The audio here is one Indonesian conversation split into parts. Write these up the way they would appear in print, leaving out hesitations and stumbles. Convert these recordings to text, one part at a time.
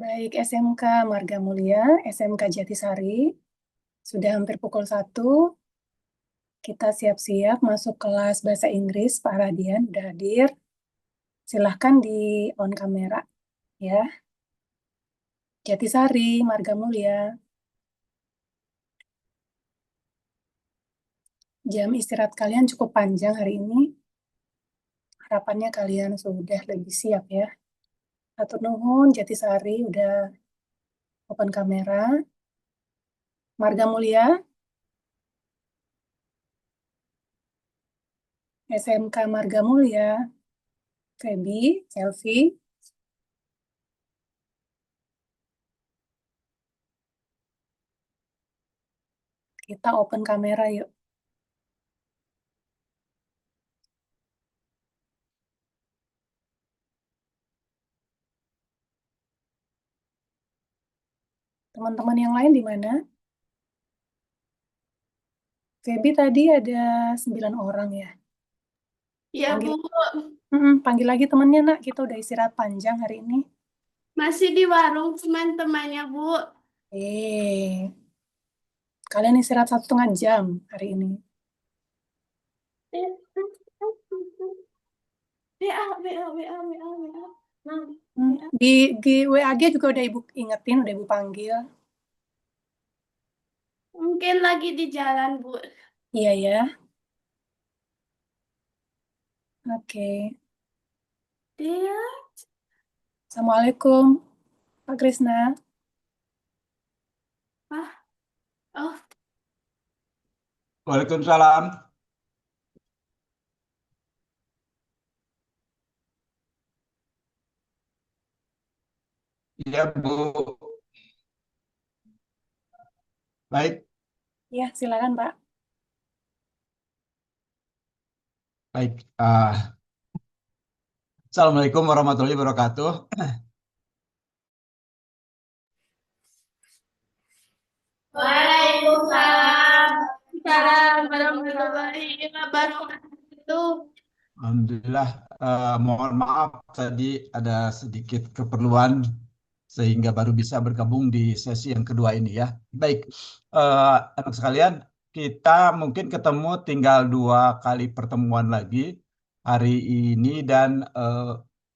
Baik SMK Marga Mulia, SMK Jatisari, sudah hampir pukul 1. Kita siap-siap masuk kelas Bahasa Inggris. Pak Radian udah hadir. Silahkan di on kamera, ya. Jatisari, Marga Mulia. Jam istirahat kalian cukup panjang hari ini. Harapannya kalian sudah lebih siap, ya. Hatur nuhun, Jatisari udah open kamera. Marga Mulia, SMK Marga Mulia, Feby, Selfie. Kita open kamera yuk. Teman-teman yang lain di mana? Feby tadi ada 9 orang ya. Iya, Panggil. Bu. Panggil lagi temannya, Nak. Kita udah istirahat panjang hari ini. Masih di warung teman-temannya, Bu. Kalian istirahat 1,5 jam hari ini. WA. Nah, Di WAG juga udah Ibu ingetin, udah Ibu panggil. mungkin lagi di jalan, Bu. Iya ya. Oke. Dia. Assalamualaikum, Pak Krisna. Oh, Waalaikumsalam. Iya, Bu. Baik. Ya, silakan Pak. Baik. Assalamualaikum warahmatullahi wabarakatuh. Waalaikumsalam. Waalaikumsalam warahmatullahi wabarakatuh. Alhamdulillah. Mohon maaf tadi ada sedikit keperluan sehingga baru bisa bergabung di sesi yang kedua ini ya. Baik, anak sekalian, kita mungkin ketemu tinggal 2 kali pertemuan lagi hari ini dan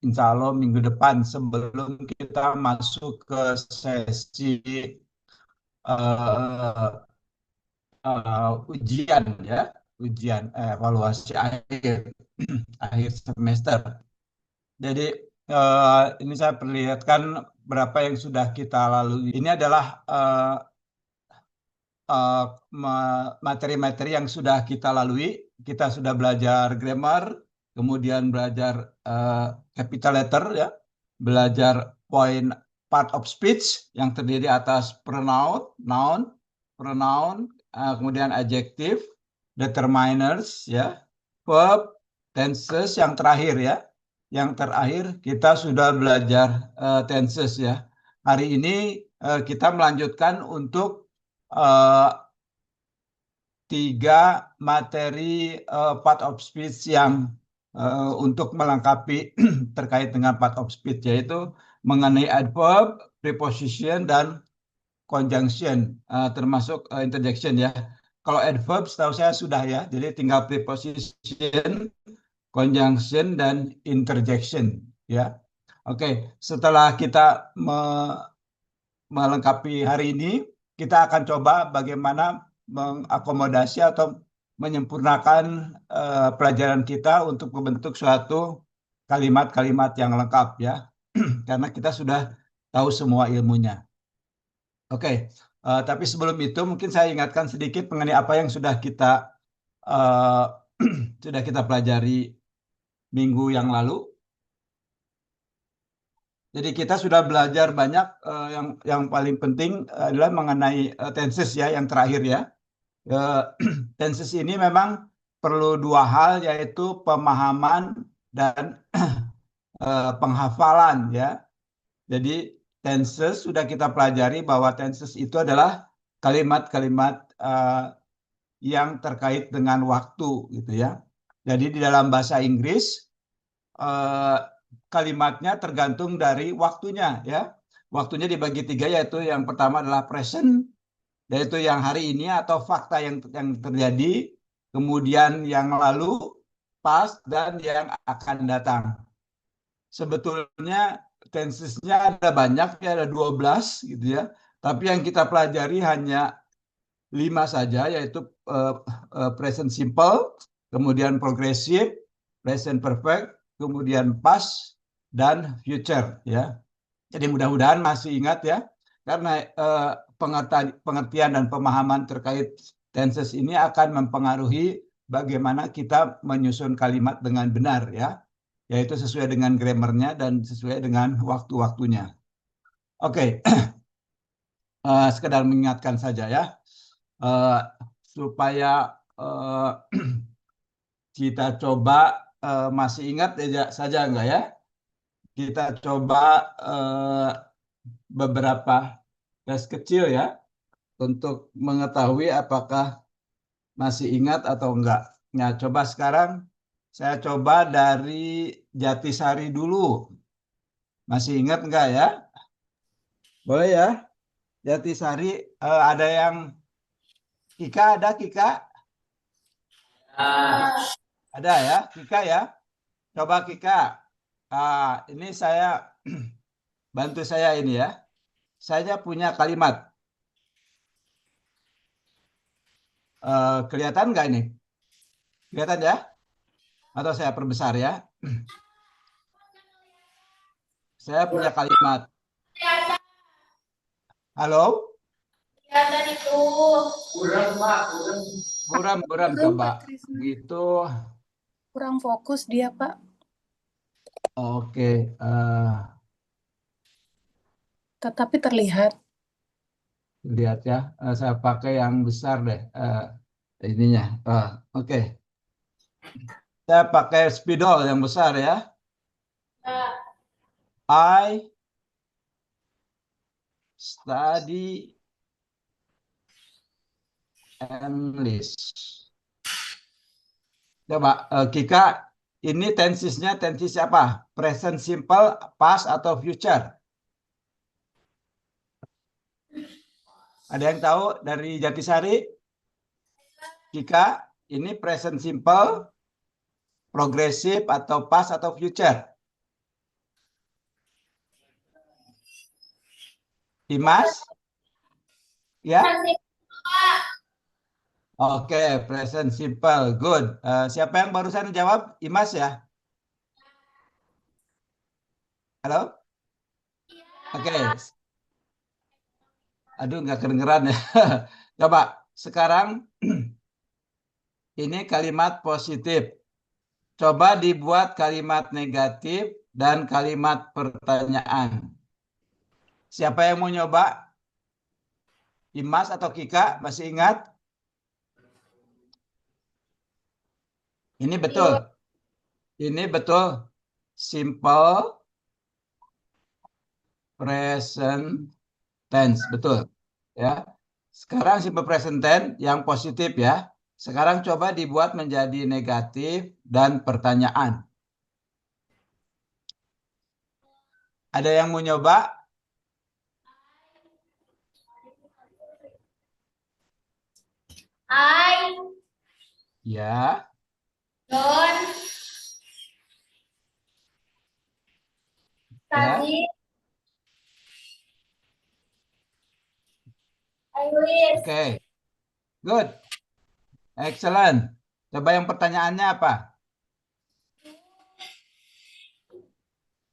insya Allah minggu depan sebelum kita masuk ke sesi ujian ya, ujian evaluasi akhir semester. Jadi ini saya perlihatkan berapa yang sudah kita lalui. Ini adalah materi-materi yang sudah kita lalui. Kita sudah belajar grammar, kemudian belajar capital letter ya, belajar point part of speech yang terdiri atas pronoun, noun, kemudian adjective, determiners ya, verb, tenses yang terakhir ya. Yang terakhir kita sudah belajar tenses ya. Hari ini kita melanjutkan untuk 3 materi part of speech yang untuk melengkapi terkait dengan part of speech, yaitu mengenai adverb, preposition, dan conjunction, termasuk interjection ya. Kalau adverb setahu saya sudah ya, jadi tinggal preposition, conjunction, dan interjection ya. Oke, setelah kita melengkapi hari ini, kita akan coba bagaimana mengakomodasi atau menyempurnakan pelajaran kita untuk membentuk suatu kalimat-kalimat yang lengkap ya, karena kita sudah tahu semua ilmunya. Oke, tapi sebelum itu mungkin saya ingatkan sedikit mengenai apa yang sudah kita pelajari minggu yang lalu. Jadi kita sudah belajar banyak, yang paling penting adalah mengenai tenses ya, yang terakhir ya. Tenses ini memang perlu 2 hal, yaitu pemahaman dan penghafalan ya. Jadi tenses sudah kita pelajari bahwa tenses itu adalah kalimat-kalimat yang terkait dengan waktu gitu ya. Jadi di dalam bahasa Inggris kalimatnya tergantung dari waktunya ya. waktunya dibagi tiga, yaitu yang pertama adalah present, yaitu yang hari ini atau fakta yang terjadi, kemudian yang lalu, past, dan yang akan datang. Sebetulnya tensesnya ada banyak, ya ada 12 gitu ya. Tapi yang kita pelajari hanya 5 saja, yaitu present simple, kemudian progressive, present perfect, kemudian past, dan future ya. Jadi mudah-mudahan masih ingat ya, karena pengertian dan pemahaman terkait tenses ini akan mempengaruhi bagaimana kita menyusun kalimat dengan benar ya, yaitu sesuai dengan grammarnya dan sesuai dengan waktu-waktunya. Oke, sekedar mengingatkan saja ya, supaya kita coba masih ingat saja enggak ya? Kita coba beberapa tes kecil ya, untuk mengetahui apakah masih ingat atau enggak. Nah, coba sekarang saya coba dari Jatisari dulu. Masih ingat enggak ya? Boleh ya? Jatisari, ada yang Kika, ada Kika? Ada ya, Kika ya? Coba Kika. Ini saya bantu saya ini ya. Saya punya kalimat. Kelihatan nggak ini? Kelihatan ya? Atau saya perbesar ya? Saya punya kalimat. Halo? Kelihatan itu. Buram Kurang, coba. Pak Trisna. Gitu. Kurang fokus dia, Pak. Oke. Tetapi terlihat. Lihat ya. Saya pakai yang besar deh. Ininya. Oke. Saya pakai spidol yang besar ya. I study English. Coba Kika, ini tensisnya tensis apa? Present simple, past atau future? Ada yang tahu dari Jatisari? Kika, ini present simple, progresif atau past atau future? Dimas? Ya? Oke, present simple, good. Siapa yang barusan jawab? Imas ya? Halo? Oke. Aduh, nggak kedengeran ya. Coba, sekarang ini kalimat positif. Coba dibuat kalimat negatif dan kalimat pertanyaan. Siapa yang mau nyoba? Imas atau Kika? Masih ingat? Ini betul. Ini betul. Simple present tense. Betul. Ya. Sekarang simple present tense yang positif ya. Sekarang coba dibuat menjadi negatif dan pertanyaan. Ada yang mau nyoba? I Ya. don't Ya. study English. Oke. Good. Excellent. Coba yang pertanyaannya apa?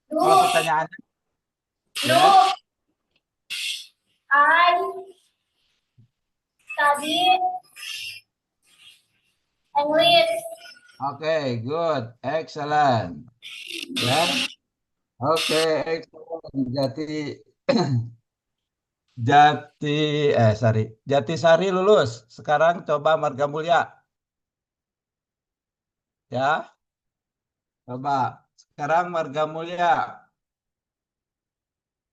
Kalau Do pertanyaannya, do ya. I study English? Oke, good. Excellent. Ya. Oke, excellent. Jatisari lulus. Sekarang coba Marga Mulia. Ya. Coba. Sekarang Marga Mulia.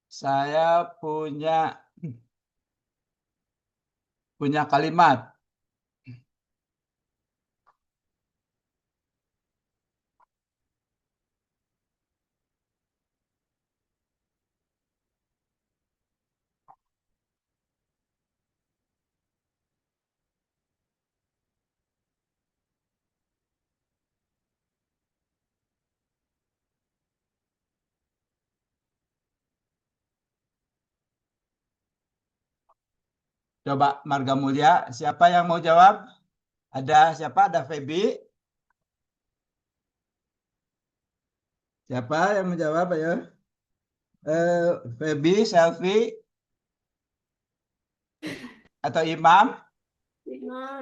Saya punya kalimat. Coba Marga Mulia, siapa yang mau jawab? Ada siapa? Ada Feby? Siapa yang menjawab? Ayo. Feby, Selfie, atau Imam? Imam.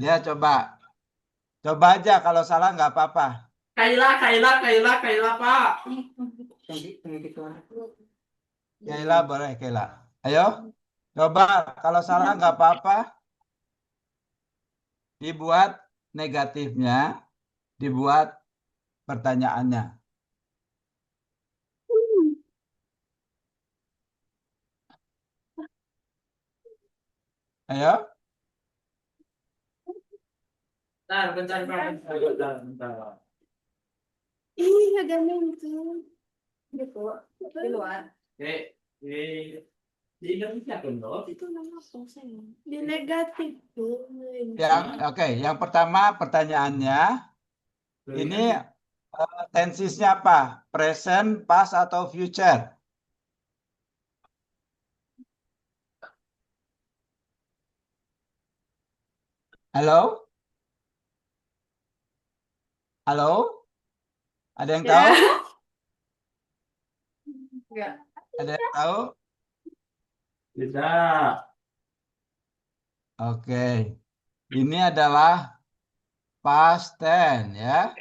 Ya, coba. Coba aja, kalau salah nggak apa-apa. Kaila, Pak. Kaila, boleh, Kaila. Ayo, coba kalau salah nggak apa-apa. Dibuat negatifnya, dibuat pertanyaannya. Ayo. Bentar, Pak. Bentar. Iya, gampang itu. Gitu. Di luar. Di Indonesia kan, loh. Itu nama apa sayang? Di negatif tuh. Oke, yang pertama pertanyaannya, ini tensisnya apa? Present, past, atau future? Halo? Halo? Ada yang tahu? Enggak. Ada yang tahu? Tidak. Oke. Ini adalah past tense ya.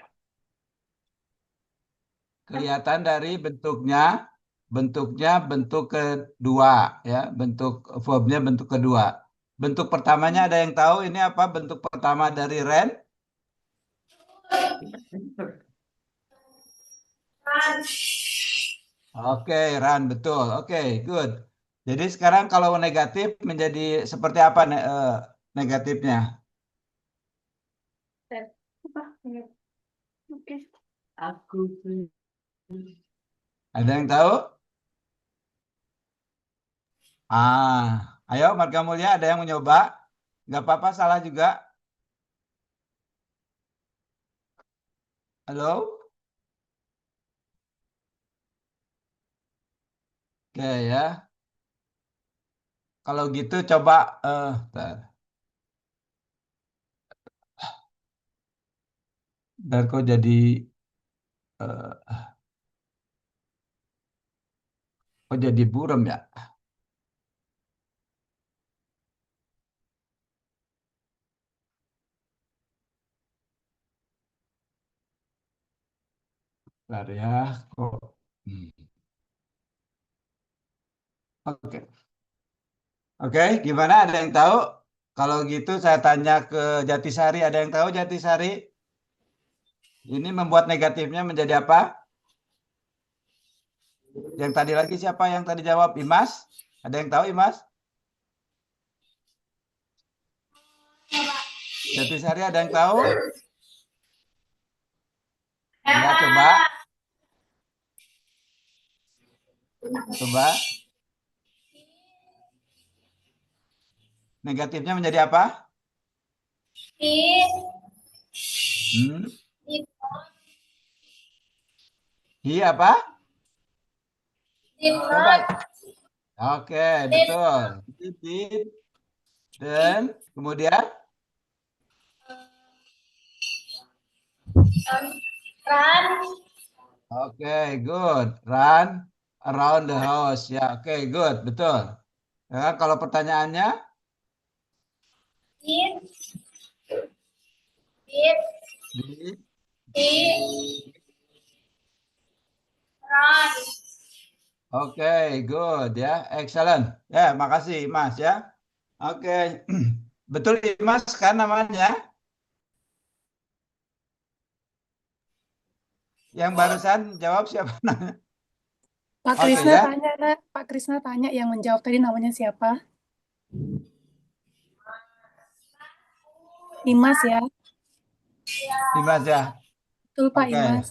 Kelihatan dari bentuknya, bentuk kedua ya, bentuk verbnya bentuk kedua. Bentuk pertamanya ada yang tahu ini apa bentuk pertama dari ran? Oke, run betul. Oke, good. Jadi sekarang kalau negatif menjadi seperti apa negatifnya? Apa? Oke. Aku Ada yang tahu? Ayo Marga Mulia, ada yang mencoba? Nggak apa-apa, salah juga. Halo? Oke ya. Kalau gitu coba dan kok jadi buram ya? Bentar ya, kok. Oke. Oke, gimana? Ada yang tahu? Kalau gitu saya tanya ke Jatisari, ada yang tahu Jatisari? Ini membuat negatifnya menjadi apa? Yang tadi lagi siapa yang tadi jawab? Imas? Ada yang tahu Imas? Jatisari ada yang tahu? Ya, coba. Coba. Negatifnya menjadi apa? Iya apa? Coba. Oke, betul. Did. Dan kemudian? Run. Oke, good. Run around the house. Ya, oke, good. Betul. Ya, kalau pertanyaannya? Did. Did. Run. Oke, good ya. Excellent. Ya, makasih Mas ya. Oke. Betul Mas kan namanya? Yang barusan jawab siapa namanya? Pak Oke, Krisna ya. tanya, Nak. Pak Krisna tanya yang menjawab tadi namanya siapa? Imas ya. Imas ya. Betul Pak Oke. Imas.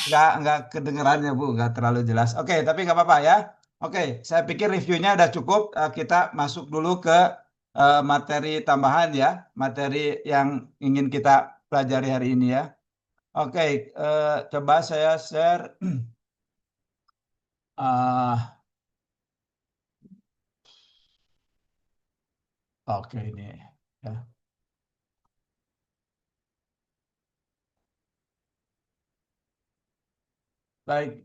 Nggak kedengerannya Bu, nggak terlalu jelas. Oke, tapi nggak apa-apa ya. Oke, saya pikir reviewnya udah cukup. Kita masuk dulu ke materi tambahan ya, materi yang ingin kita pelajari hari ini ya. Oke, coba saya share Oke ini ya. Baik.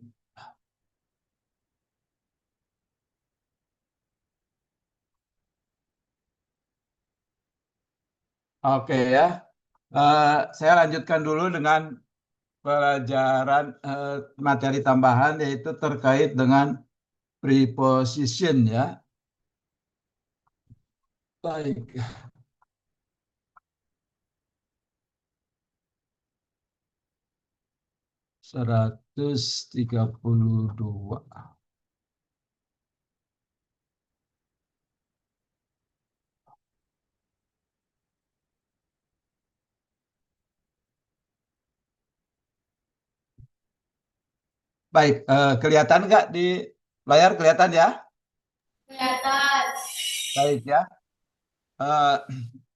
Oke ya. Saya lanjutkan dulu dengan pelajaran materi tambahan yaitu terkait dengan preposition ya. Baik. 132. Baik, kelihatan nggak di layar, kelihatan ya? Kelihatan. Baik ya.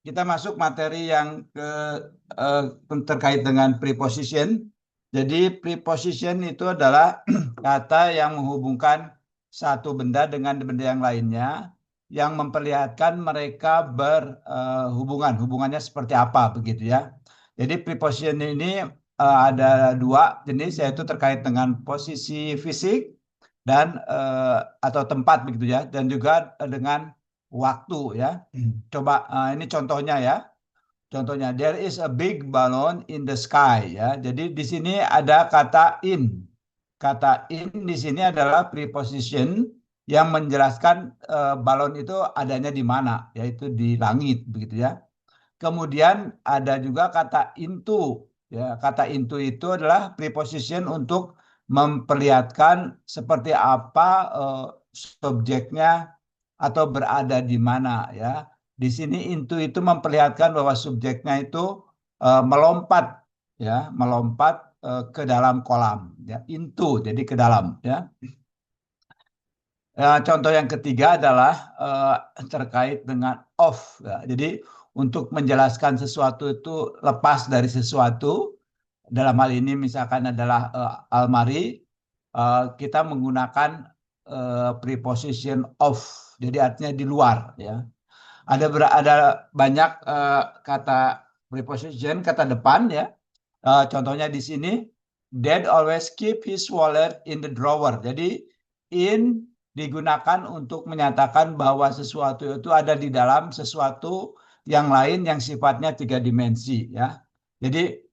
Kita masuk materi yang terkait dengan preposition. Jadi preposition itu adalah kata yang menghubungkan satu benda dengan benda yang lainnya, yang memperlihatkan mereka berhubungan, hubungannya seperti apa begitu ya. Jadi preposition ini ada dua jenis, yaitu terkait dengan posisi fisik dan atau tempat begitu ya, dan juga dengan waktu ya. Coba ini contohnya ya. Contohnya, there is a big balloon in the sky ya. Jadi di sini ada kata in. Kata in di sini adalah preposition yang menjelaskan balon itu adanya di mana, yaitu di langit begitu ya. Kemudian ada juga kata into ya. Kata into itu adalah preposition untuk memperlihatkan seperti apa subjeknya atau berada di mana ya. Di sini into itu memperlihatkan bahwa subjeknya itu melompat ya, melompat ke dalam kolam ya, into jadi ke dalam ya. Contoh yang ketiga adalah terkait dengan off ya. Jadi untuk menjelaskan sesuatu itu lepas dari sesuatu, dalam hal ini misalkan adalah almari, kita menggunakan preposition of, jadi artinya di luar ya. Ada banyak kata preposition, kata depan ya. Contohnya di sini, Dad always keep his wallet in the drawer. Jadi in digunakan untuk menyatakan bahwa sesuatu itu ada di dalam sesuatu yang lain yang sifatnya 3 dimensi ya. Jadi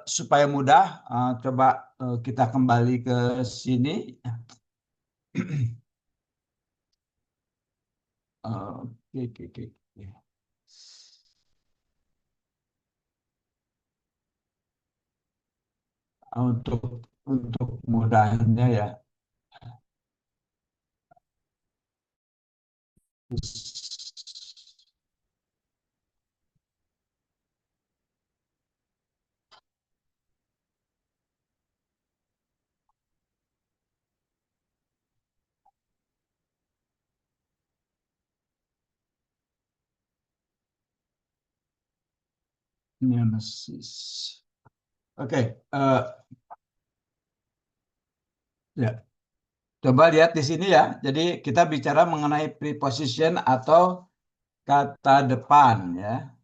supaya mudah, coba kita kembali ke sini. Oke. Untuk mudahnya ya. Nemesis. Oke, ya. Coba lihat di sini ya. Jadi kita bicara mengenai preposition atau kata depan ya.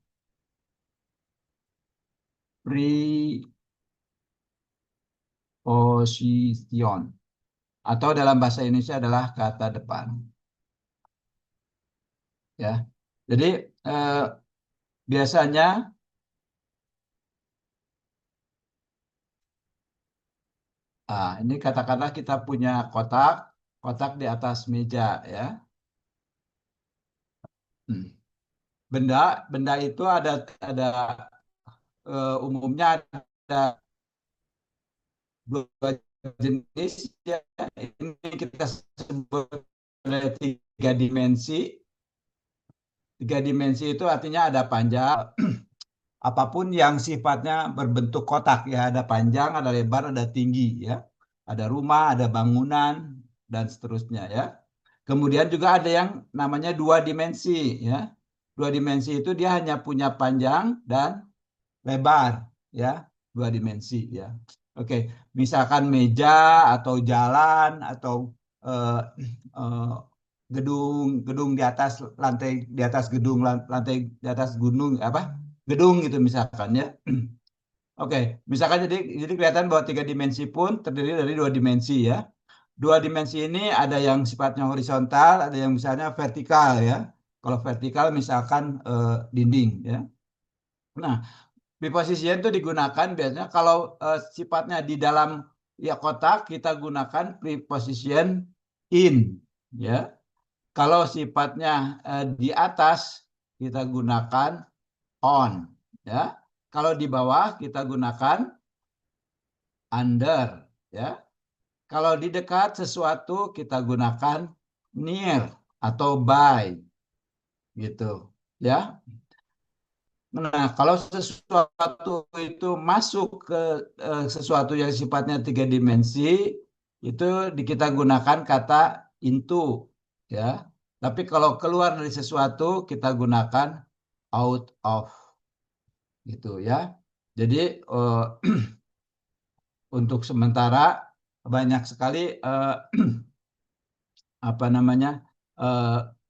Preposition atau dalam bahasa Indonesia adalah kata depan. Ya. Jadi biasanya ini katakanlah kita punya kotak di atas meja ya. Benda itu ada umumnya ada dua jenis ya. Ini kita sebut ada 3 dimensi. 3 dimensi itu artinya ada panjang, apapun yang sifatnya berbentuk kotak ya, ada panjang, ada lebar, ada tinggi ya. Ada rumah, ada bangunan dan seterusnya ya. Kemudian juga ada yang namanya 2 dimensi ya. 2 dimensi itu dia hanya punya panjang dan lebar ya, 2 dimensi ya. Oke, misalkan meja atau jalan atau gedung di atas lantai gedung lantai di atas gunung gedung gitu misalkan ya. Oke, misalkan jadi kelihatan bahwa 3 dimensi pun terdiri dari 2 dimensi ya. 2 dimensi ini ada yang sifatnya horizontal, ada yang misalnya vertikal ya. Kalau vertikal misalkan dinding ya. Nah, preposition itu digunakan biasanya kalau sifatnya di dalam ya kotak kita gunakan preposition in ya. Kalau sifatnya di atas kita gunakan on ya. Kalau di bawah kita gunakan under ya. Kalau di dekat sesuatu kita gunakan near atau by gitu ya. Nah, kalau sesuatu itu masuk ke sesuatu yang sifatnya 3 dimensi itu kita gunakan kata into ya. Tapi kalau keluar dari sesuatu kita gunakan out of gitu ya. Jadi untuk sementara banyak sekali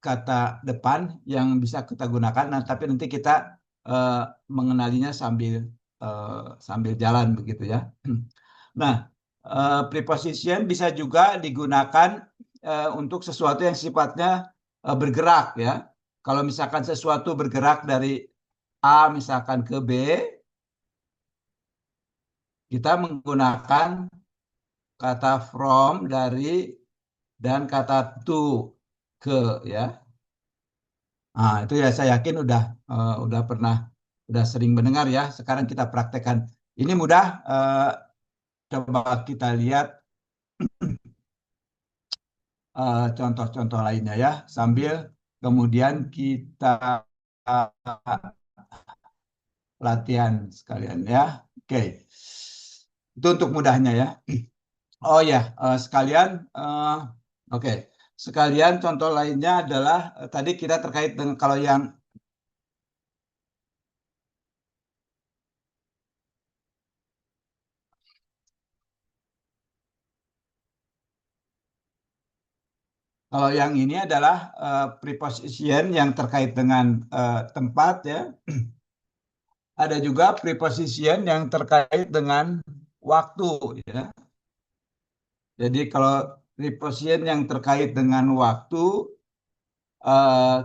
kata depan yang bisa kita gunakan. Nah, tapi nanti kita mengenalinya sambil jalan begitu ya. Nah, preposition bisa juga digunakan untuk sesuatu yang sifatnya bergerak ya. Kalau misalkan sesuatu bergerak dari A misalkan ke B, kita menggunakan kata from dari dan kata to ke ya. Nah, itu ya saya yakin udah sering mendengar ya. Sekarang kita praktekkan. Ini mudah. Coba kita lihat contoh-contoh lainnya ya. Sambil kemudian kita latihan sekalian ya. Oke. Itu untuk mudahnya ya. Oh ya, sekalian. Oke. Sekalian contoh lainnya adalah tadi kita terkait dengan kalau yang ini adalah preposition yang terkait dengan tempat ya. Ada juga preposition yang terkait dengan waktu ya. Jadi kalau preposition yang terkait dengan waktu,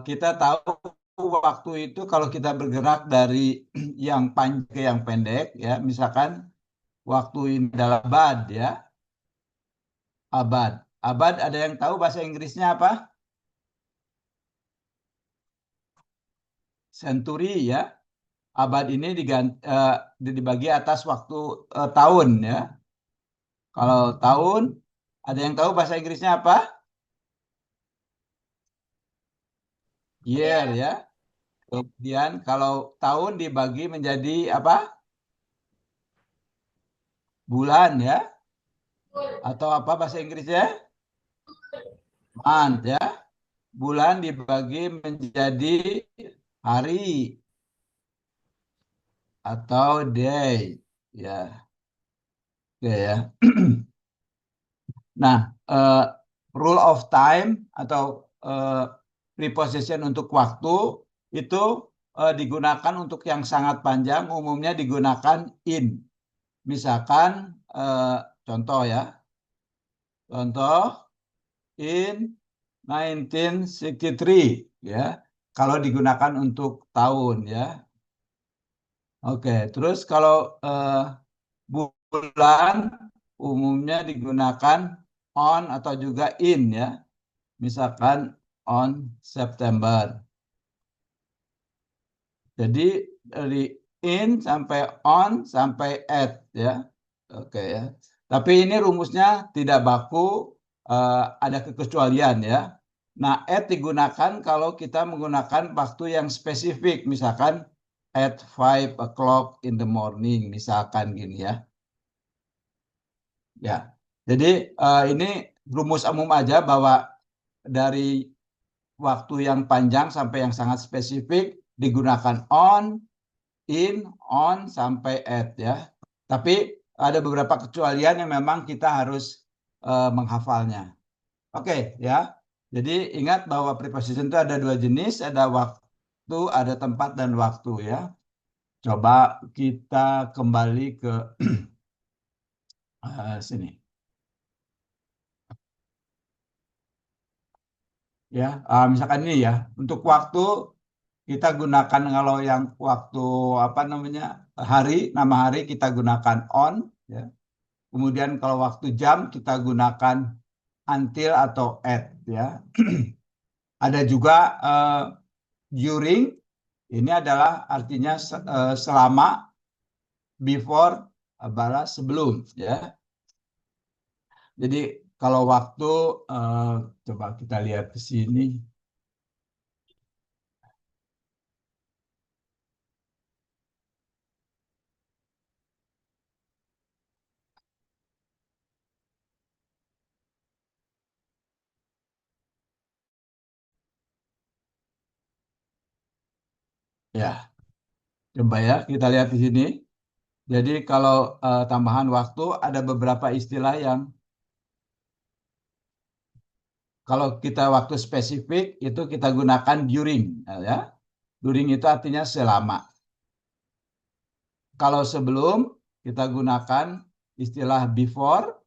kita tahu waktu itu kalau kita bergerak dari yang panjang ke yang pendek ya, misalkan waktu ini adalah abad ya. Abad. Abad ada yang tahu bahasa Inggrisnya apa? Century ya. Abad ini dibagi atas waktu tahun ya. Kalau tahun, ada yang tahu bahasa Inggrisnya apa? Year ya. Kemudian kalau tahun dibagi menjadi apa? Bulan ya. Atau apa bahasa Inggrisnya? Month ya. Bulan dibagi menjadi hari atau day ya. Oke ya. Nah, rule of time atau preposition untuk waktu itu digunakan untuk yang sangat panjang, umumnya digunakan in. Misalkan contoh ya. Contoh in 1963 ya. Kalau digunakan untuk tahun ya. Oke, terus kalau bulan umumnya digunakan on atau juga in ya. Misalkan on September. Jadi dari in sampai on sampai at ya. Oke ya. Tapi ini rumusnya tidak baku, ada kekecualian ya. Nah, at digunakan kalau kita menggunakan waktu yang spesifik, misalkan at 5 o'clock in the morning, misalkan gini ya. Ya, jadi ini rumus umum aja bahwa dari waktu yang panjang sampai yang sangat spesifik digunakan on, in, on, sampai at ya. Tapi ada beberapa kecualian yang memang kita harus menghafalnya. Oke, ya. Jadi ingat bahwa preposition itu ada dua jenis, ada waktu, ada tempat dan waktu ya. Coba kita kembali ke sini. Ya, misalkan ini ya, untuk waktu kita gunakan kalau yang waktu apa namanya hari, nama hari kita gunakan on, ya. Kemudian kalau waktu jam kita gunakan until atau at, ya. Ada juga during, ini adalah artinya selama, before, balas sebelum, ya. Jadi kalau waktu coba kita lihat ke sini. Ya, coba ya kita lihat di sini. Jadi kalau tambahan waktu ada beberapa istilah yang kalau kita waktu spesifik itu kita gunakan during, ya. During itu artinya selama. Kalau sebelum kita gunakan istilah before.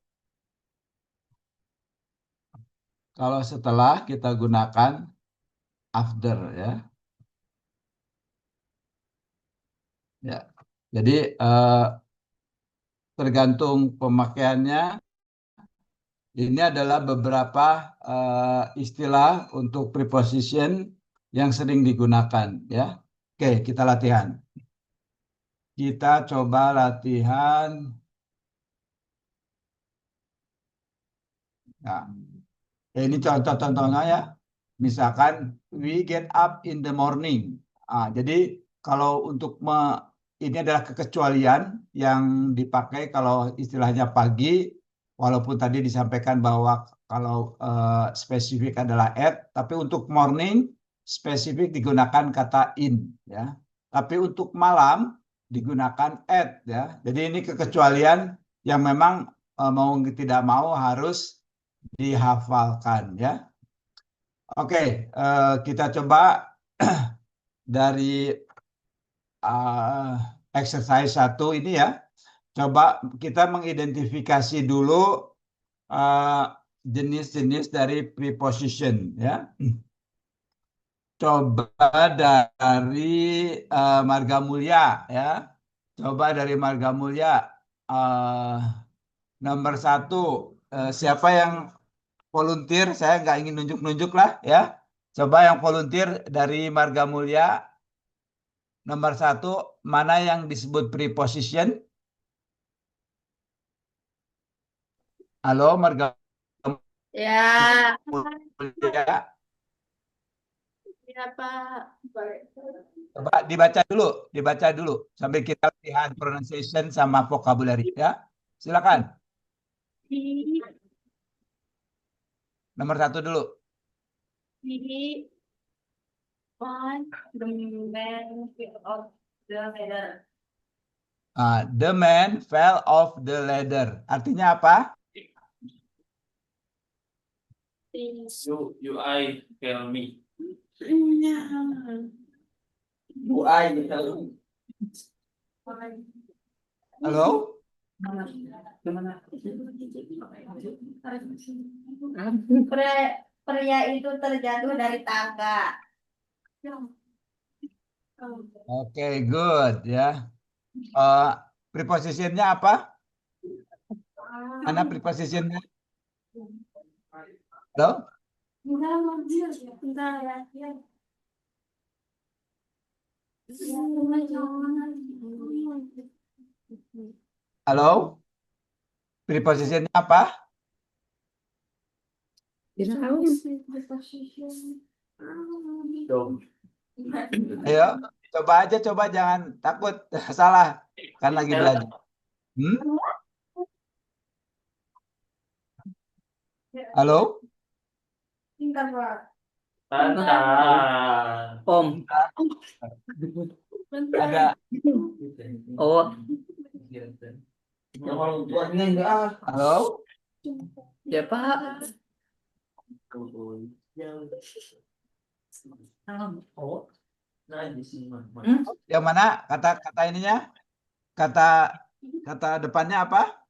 Kalau setelah kita gunakan after, ya. Ya. Jadi tergantung pemakaiannya. Ini adalah beberapa istilah untuk preposition yang sering digunakan, ya. Oke, kita latihan. Kita coba latihan. Nah, ini contoh-contohnya ya. Misalkan we get up in the morning. Jadi kalau untuk ini adalah kekecualian yang dipakai kalau istilahnya pagi, walaupun tadi disampaikan bahwa kalau spesifik adalah at, tapi untuk morning spesifik digunakan kata in, ya. Tapi untuk malam digunakan at, ya. Jadi ini kekecualian yang memang mau tidak mau harus dihafalkan, ya. Oke, kita coba dari exercise 1 ini ya. Coba kita mengidentifikasi dulu jenis-jenis dari preposition, ya. Coba dari Marga Mulia, ya. Coba dari Marga Mulia. Nomor 1, siapa yang volunteer? Saya nggak ingin nunjuk-nunjuk lah, ya. Coba yang volunteer dari Marga Mulia. Nomor 1, mana yang disebut preposition? Halo, Marga Ya. Mulia. Ya, Pak. Coba dibaca dulu sambil kita lihat pronunciation sama vocabulary, ya. Silakan. Nomor 1 dulu. He on the man of the ladder. The man fell off the ladder. Artinya apa? You I tell me. You I tell me. Halo? Pria itu terjatuh dari tangga. Oke, good ya. Prepositionnya apa? Mana prepositionnya? Halo? Halo? Prepositionnya apa? Ayo, coba jangan takut salah kan lagi belajar. Halo? Om. Ada. Oh. Halo? Ya, Pak. Yang mana kata ininya? Kata depannya apa?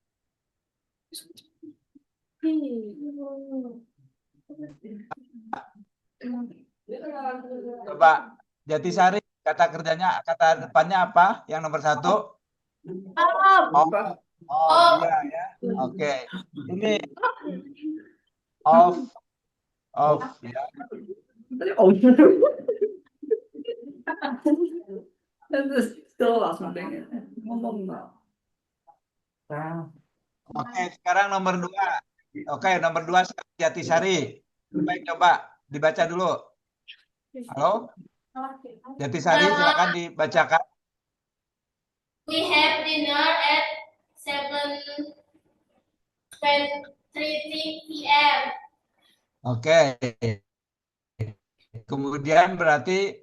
Coba Jatisari, kata kerjanya, kata depannya apa? Yang nomor 1? Oh, iya ya. Oke. Ini off ya. Oke, sekarang nomor 2. Oke, nomor 2 Jatisari. Coba dibaca dulu. Halo? Jatisari, silakan dibacakan. We have dinner at 7:30 p.m. Oke. Kemudian berarti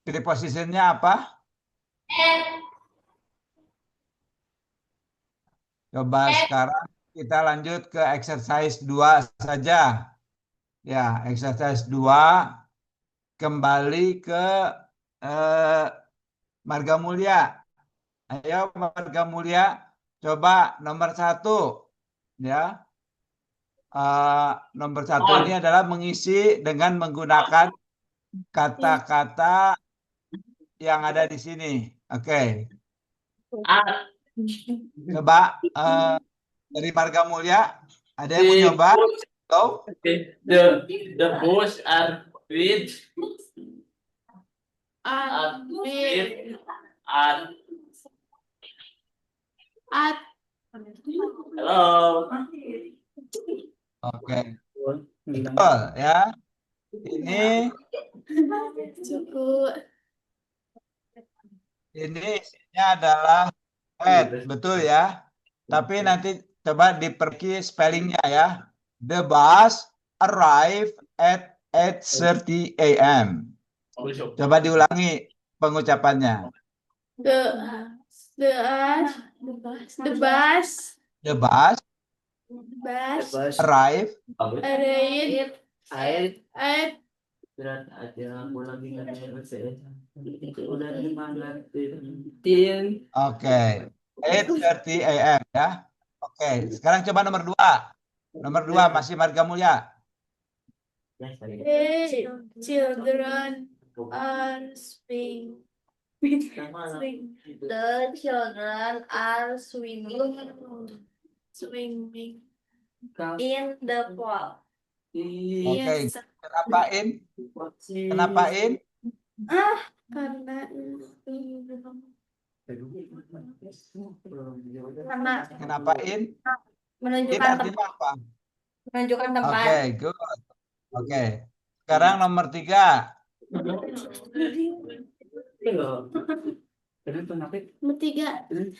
prepositionnya apa? And Coba sekarang kita lanjut ke exercise 2 saja. Ya, exercise 2 kembali ke Marga Mulia. Ayo Marga Mulia, coba nomor 1 ya. Nomor 1 ini adalah mengisi dengan menggunakan kata-kata yang ada di sini. Oke. Coba dari Marga Mulia, ada yang mau nyoba? Halo? The boys are with hello. Oke. Betul ya. Ini isinya adalah betul ya. Tapi nanti coba diperbaiki spellingnya ya. The bus arrive at 8:30 a.m. Coba diulangi pengucapannya. the bus The bus arrive arrived at Oke, 8:30 a.m. ya. Oke, sekarang coba nomor 2. Nomor 2 masih Marga Mulia. children are swimming. The children are swimming in the pool. Oke, kenapain? Kenapain? Karena Kenapain? Ini menunjukkan artinya apa? menunjukkan Oke, tempat. good. Oke. Sekarang nomor 3. Ketiga, there's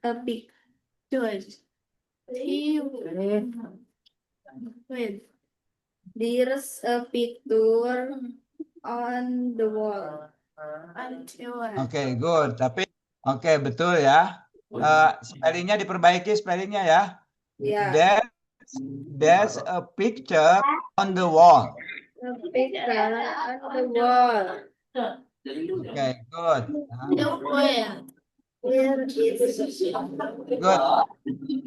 a picture. There's a picture on the wall. Oke, good. Tapi oke, betul ya. Spellingnya diperbaiki spellingnya ya. Yeah. There's a picture on the wall. A picture on the wall. Oke, good. Where is Good.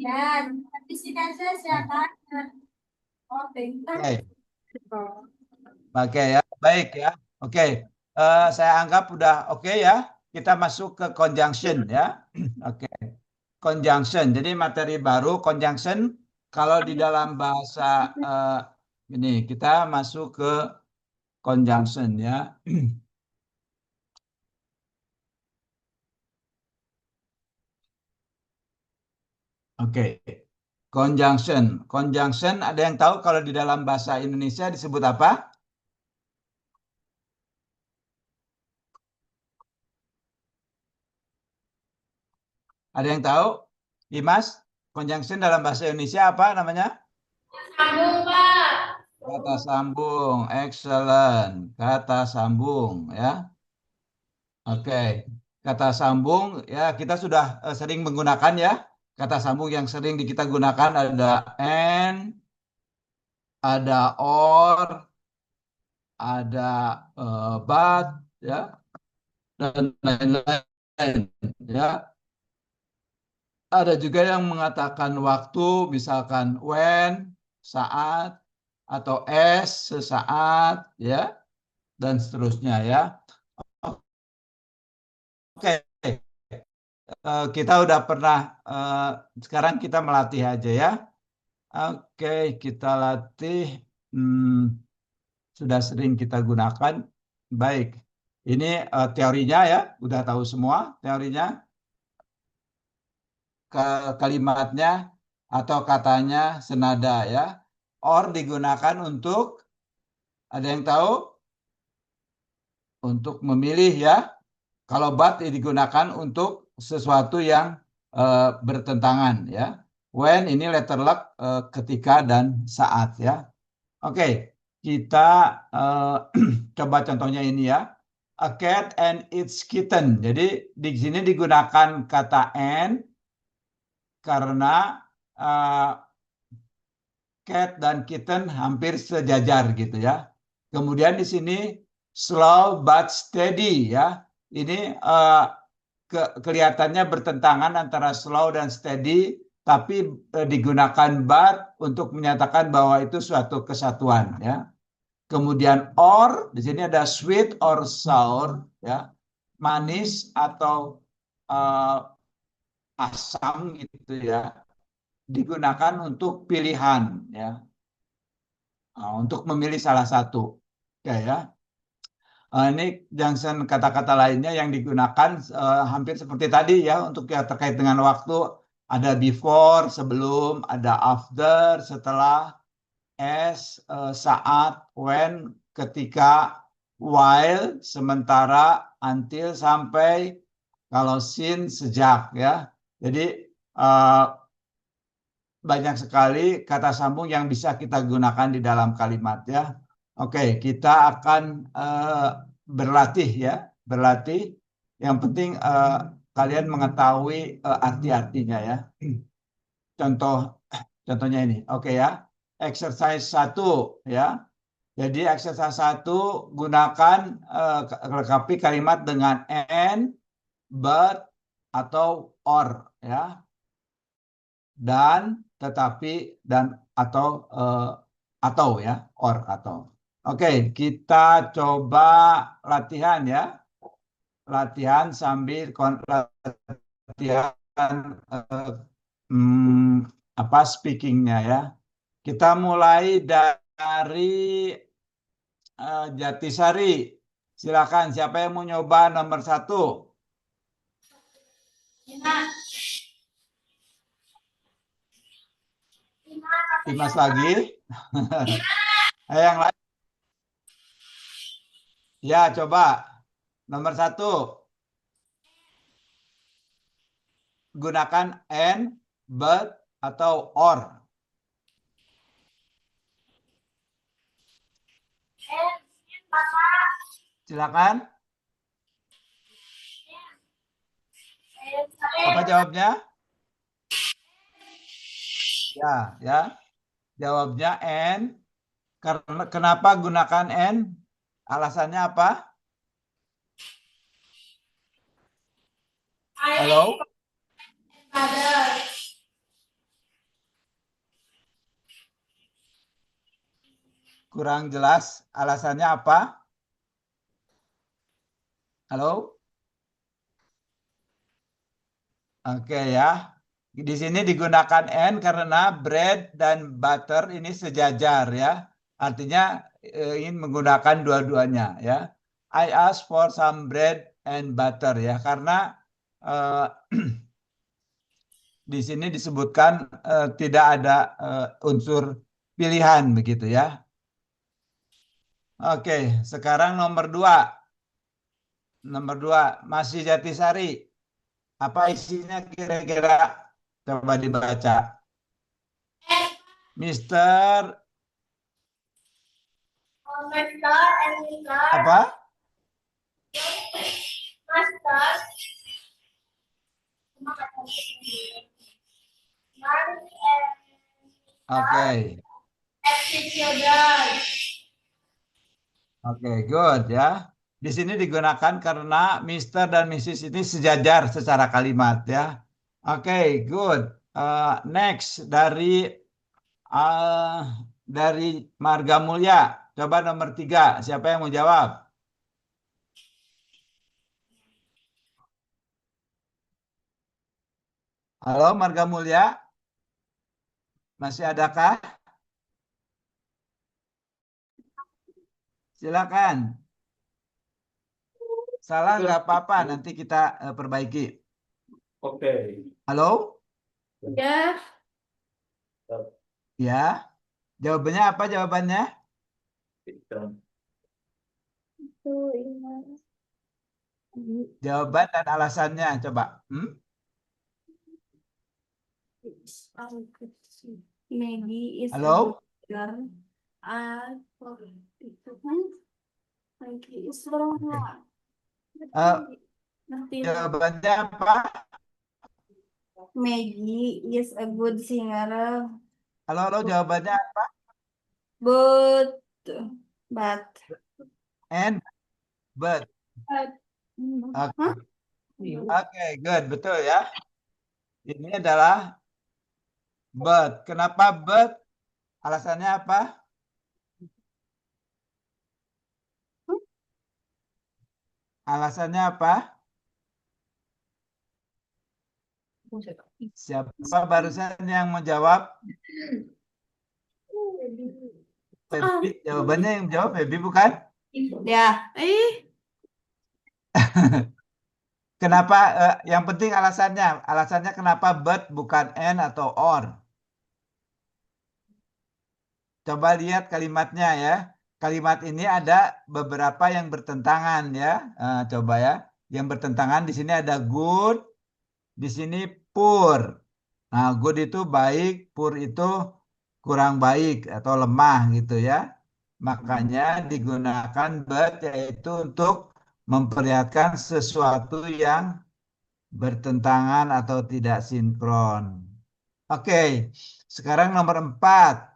Dan di sini saya siapa? Oke. Oke ya, baik ya. Oke. Saya anggap udah oke ya. Kita masuk ke conjunction ya. Oke. Conjunction. Jadi materi baru conjunction kalau di dalam bahasa ini kita masuk ke conjunction ya. Oke. Conjunction. Conjunction ada yang tahu kalau di dalam bahasa Indonesia disebut apa? Ada yang tahu? Dimas, conjunction dalam bahasa Indonesia apa namanya? Sambung, Pak. Kata sambung. Excellent. Kata sambung ya. Oke. Kata sambung ya kita sudah sering menggunakan ya. Kata sambung yang sering kita gunakan ada and, ada or, ada but ya dan lain-lain ya. Ada juga yang mengatakan waktu, misalkan when, saat, atau as, sesaat, ya, dan seterusnya ya. Oke, kita udah pernah, sekarang kita melatih aja ya. Oke, kita latih, sudah sering kita gunakan. Baik, ini teorinya ya, udah tahu semua teorinya. Kalimatnya atau katanya senada ya. Or digunakan untuk, ada yang tahu? Untuk memilih ya. Kalau but digunakan untuk sesuatu yang bertentangan ya. When ini letter luck ketika dan saat ya. Oke, kita coba contohnya ini ya. A cat and its kitten. Jadi di sini digunakan kata and karena cat dan kitten hampir sejajar gitu ya. Kemudian di sini slow but steady ya. Ini kelihatannya bertentangan antara slow dan steady, tapi digunakan but untuk menyatakan bahwa itu suatu kesatuan ya. Kemudian or di sini ada sweet or sour ya, manis atau asam gitu ya, digunakan untuk pilihan ya. Untuk memilih salah satu ya. Ini junction kata-kata lainnya yang digunakan hampir seperti tadi ya, untuk yang terkait dengan waktu ada before, sebelum, ada after, setelah, as, saat, when, ketika, while, sementara, until, sampai, kalau since, sejak ya. Jadi banyak sekali kata sambung yang bisa kita gunakan di dalam kalimat ya. Oke, kita akan berlatih ya, berlatih. Yang penting kalian mengetahui arti-artinya ya. Contohnya ini, oke ya. Exercise 1 ya. Jadi exercise 1 gunakan lengkapi kalimat dengan and, but, atau or ya. Dan, tetapi, dan, atau ya, or, atau. Oke, kita coba latihan ya. Latihan sambil latihan speakingnya ya. Kita mulai dari Jatisari. Silakan, siapa yang mau nyoba nomor 1? Dimas lagi. Yang lain. Ya, coba. Nomor 1. Gunakan and, but, atau or. Silakan. Apa jawabnya? Ya. Jawabnya and. Karena kenapa gunakan and? Alasannya apa? Halo? Kurang jelas. Alasannya apa? Halo? Oke ya. Di sini digunakan and karena bread dan butter ini sejajar ya. Artinya ingin menggunakan dua-duanya ya. I ask for some bread and butter ya. Karena di sini disebutkan tidak ada unsur pilihan begitu ya. Oke, sekarang nomor 2. Nomor 2, masih Jatisari. Apa isinya kira-kira? Coba dibaca. Mister apa? Master. Oke. Oke, good ya. Di sini digunakan karena Mr. dan Mrs. ini sejajar secara kalimat ya. Oke, good. Next dari Marga Mulia. Coba nomor 3. Siapa yang mau jawab? Halo, Marga Mulia. Masih adakah? Silakan. Salah nggak apa-apa, nanti kita perbaiki. Oke. Halo? Ya. Ya. Jawabannya apa jawabannya? Jawaban dan alasannya coba. Maggie is Halo? a girl. Maggie is a Jawabannya apa? Maggie is a good singer, Halo, jawabannya apa? but And, but. Oke, Oke, good, betul ya. Ini adalah but. Kenapa but? Alasannya apa? Alasannya apa? Siapa barusan yang menjawab? Feby. Jawabannya yang jawab Feby bukan? ya. Kenapa? Yang penting alasannya. Alasannya kenapa but bukan and atau or? Coba lihat kalimatnya ya. Kalimat ini ada beberapa yang bertentangan ya. Coba ya. Yang bertentangan di sini ada good, di sini poor. Nah, good itu baik, poor itu kurang baik atau lemah gitu ya. Makanya digunakan but yaitu untuk memperlihatkan sesuatu yang bertentangan atau tidak sinkron. Oke, sekarang nomor 4.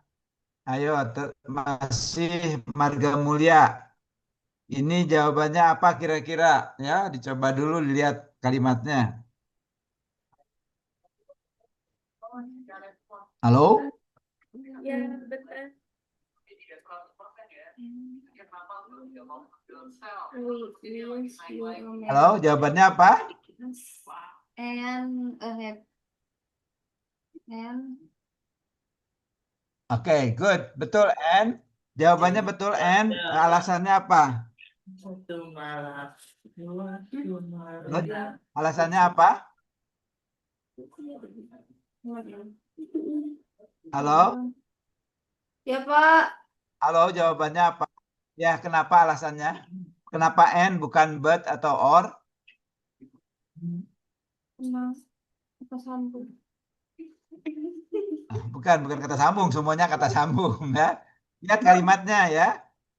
Ayo, masih Marga Mulia. Ini jawabannya apa kira-kira? Ya, dicoba dulu lihat kalimatnya. Halo? Ya, betul. Halo, jawabannya apa? And Oke, good. Betul, and. Jawabannya betul, and. Alasannya apa? Good. Alasannya apa? Halo? Ya, Pak. Halo, jawabannya apa? Ya, kenapa alasannya? Kenapa and bukan but atau or? Apa sambung? Bukan kata sambung, semuanya kata sambung ya. Lihat kalimatnya ya.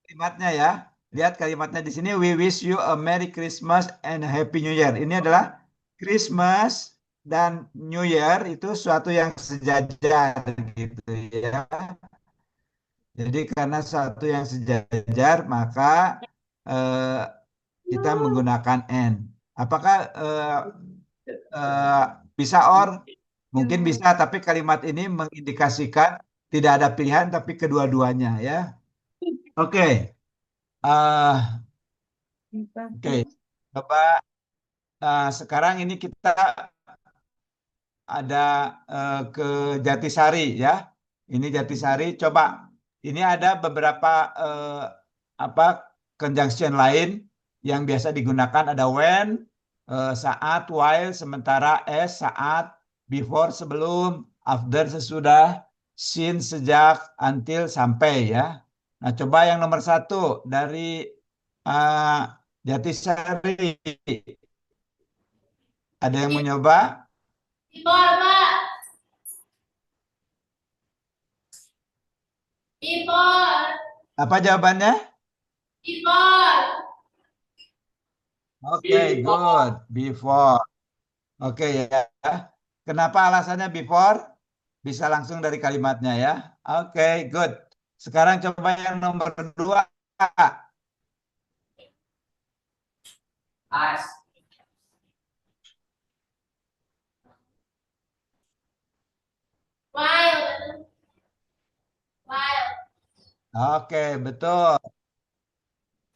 Kalimatnya ya. Lihat kalimatnya di sini, we wish you a Merry Christmas and a Happy New Year. Ini adalah Christmas dan New Year itu suatu yang sejajar gitu ya. Jadi karena suatu yang sejajar maka kita menggunakan and. Apakah bisa or? Mungkin bisa, tapi kalimat ini mengindikasikan tidak ada pilihan, tapi kedua-duanya ya. Oke. Oke. Coba sekarang ini kita ada ke Jatisari ya. Ini Jatisari. Coba ini ada beberapa apa conjunction lain yang biasa digunakan, ada when, saat, while, sementara, as, saat, before, sebelum, after, sesudah, since, sejak, until, sampai ya. Nah, coba yang nomor 1 dari Jatisari. Ada yang mau nyoba? Before, Pak. Before. Apa jawabannya? Before. Oke, good. Before. Oke ya. Kenapa alasannya before? Bisa langsung dari kalimatnya ya. Oke, good. Sekarang coba yang nomor 2. As. While. While. Oke, betul.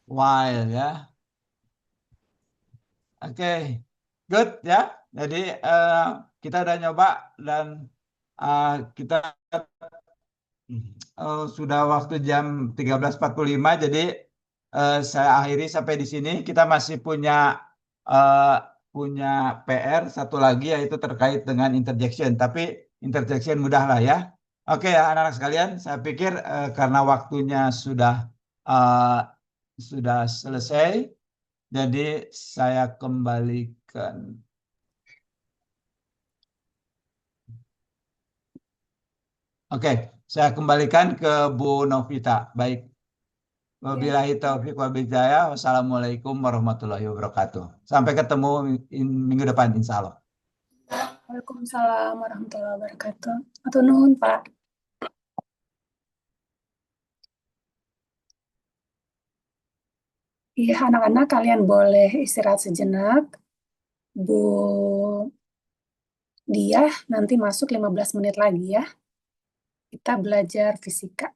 While ya. Oke, good ya. Jadi kita udah nyoba dan kita sudah waktu jam 13.45, jadi saya akhiri sampai di sini. Kita masih punya PR satu lagi, yaitu terkait dengan interjection. Tapi interjection mudah lah ya. Oke ya anak-anak sekalian, saya pikir karena waktunya sudah selesai, jadi saya kembalikan. Oke, saya kembalikan ke Bu Novita. Baik. Wabillahi taufiq wal hidayah. Wassalamualaikum warahmatullahi wabarakatuh. Sampai ketemu minggu depan, insya Allah. Waalaikumsalam warahmatullahi wabarakatuh. Atur nuhun, Pak. Iya, anak-anak kalian boleh istirahat sejenak. Bu Diah nanti masuk 15 menit lagi ya. Kita belajar fisika.